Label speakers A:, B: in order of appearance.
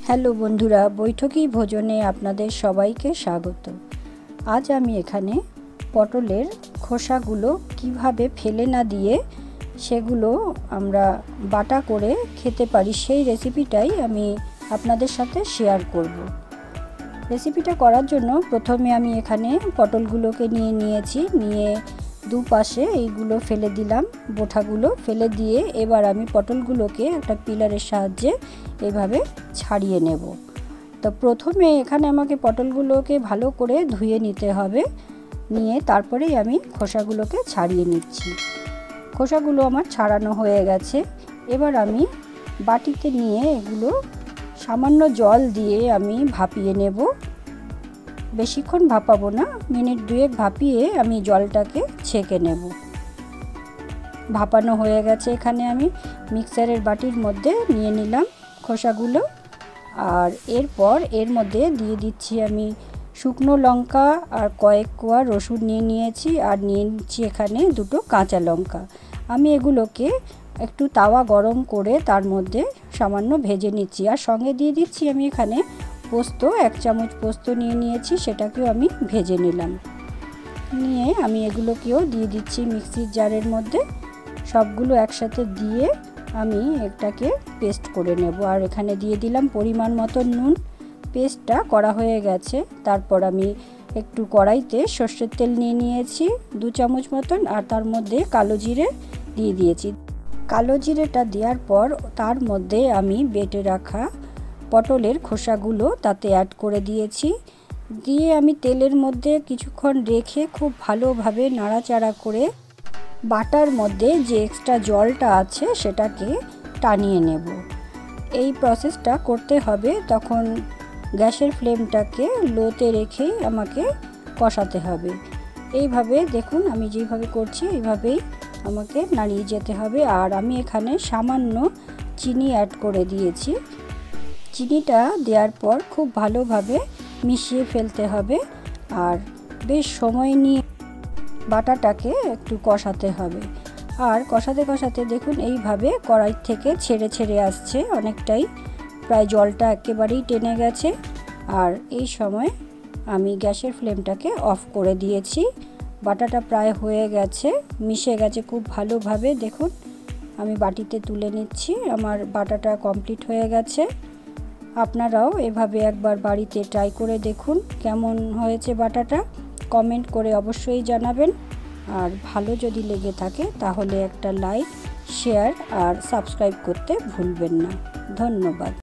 A: Hello বন্ধুরা, বৈঠকি ভোজনে আপনাদের সবাইকে স্বাগত। আজ আমি এখানে পটলের খোসাগুলো কিভাবে ফেলে না দিয়ে সেগুলো আমরা বাটা করে খেতে পারি সেই রেসিপিটাই আমি আপনাদের সাথে শেয়ার করব। রেসিপিটা করার জন্য প্রথমে আমি এখানে পটলগুলোকে নিয়েছি, নিয়ে দুপাশে এইগুলো ফেলে দিলাম, বোঁটাগুলো ফেলে দিয়ে এবার আমি পটলগুলোকে একটা পিলারের সাহায্যে এইভাবে ছাড়িয়ে নেব। তো প্রথমে এখানে আমাকে পটলগুলোকে ভালো করে ধুয়ে নিতে হবে, নিয়ে তারপরেই আমি খোসাগুলোকে ছাড়িয়ে নিচ্ছি। খোসাগুলো আমার ছাড়ানো হয়ে গেছে। এবার আমি বাটিতে নিয়ে এগুলো সামান্য জল দিয়ে আমি ভাপিয়ে নেব। বেশিক্ষণ ভাপাবো না, মিনিট দুয়েক ভাপিয়ে আমি জলটাকে ছেঁকে নেব। ভাপানো হয়ে গেছে। এখানে আমি মিক্সারের বাটির মধ্যে নিয়ে নিলাম খোসাগুলো, আর এরপর এর মধ্যে দিয়ে দিচ্ছি আমি শুকনো লঙ্কা আর কয়েক কোয়া রসুন নিয়েছি, আর নিয়ে নিচ্ছি এখানে দুটো কাঁচা লঙ্কা। আমি এগুলোকে একটু তাওয়া গরম করে তার মধ্যে সামান্য ভেজে নিচ্ছি, আর সঙ্গে দিয়ে দিচ্ছি আমি এখানে পোস্ত, 1 চামচ পোস্ত নিয়েছি, সেটাকেও আমি ভেজে নিলাম। নিয়ে আমি এগুলোকেও দিয়ে দিচ্ছি মিক্সির জারের মধ্যে। সবগুলো একসাথে দিয়ে আমি এটাকে পেস্ট করে নেব। আর এখানে দিয়ে দিলাম পরিমাণ মতো নুন। পেস্টটা করা হয়ে গেছে। তারপর আমি একটু কড়াইতে সর্ষের তেল নিয়েছি 2 চামচ মতন, আর তার মধ্যে কালো জিরে দিয়ে দিয়েছি। কালো জিরেটা দেওয়ার পর তার মধ্যে আমি বেটে রাখা পটলের খোসাগুলো তাতে অ্যাড করে দিয়েছি। দিয়ে আমি তেলের মধ্যে কিছুক্ষণ রেখে খুব ভালোভাবে নাড়াচাড়া করে বাটার মধ্যে যে এক্সট্রা জলটা আছে সেটাকে টানিয়ে নেব। এই প্রসেসটা করতে হবে, তখন গ্যাসের ফ্লেমটাকে লোতে রেখেই আমাকে কষাতে হবে। এইভাবে দেখুন আমি যেভাবে করছি এইভাবেই আমাকে নাড়িয়ে যেতে হবে। আর আমি এখানে সামান্য চিনি অ্যাড করে দিয়েছি। চিনিটা দেওয়ার পর খুব ভালোভাবে মিশিয়ে ফেলতে হবে, আর বেশ সময় নিয়ে বাটাটাকে একটু কষাতে হবে। আর কষাতে দেখুন এইভাবে কড়াই থেকে ছেড়ে আসছে অনেকটাই, প্রায় জলটা একেবারেই টেনে গেছে। আর এই সময় আমি গ্যাসের ফ্লেমটাকে অফ করে দিয়েছি। বাটাটা প্রায় হয়ে গেছে, মিশে গেছে খুব ভালোভাবে। দেখুন আমি বাটিতে তুলে নিচ্ছি, আমার বাটাটা কমপ্লিট হয়ে গেছে। আপনারাও এভাবে একবার বাড়িতে ট্রাই করে দেখুন কেমন হয়েছে বাটাটা। কমেন্ট করে অবশ্যই জানাবেন। আর ভালো যদি লেগে থাকে তাহলে একটা লাইক, শেয়ার আর সাবস্ক্রাইব করতে ভুলবেন না। ধন্যবাদ।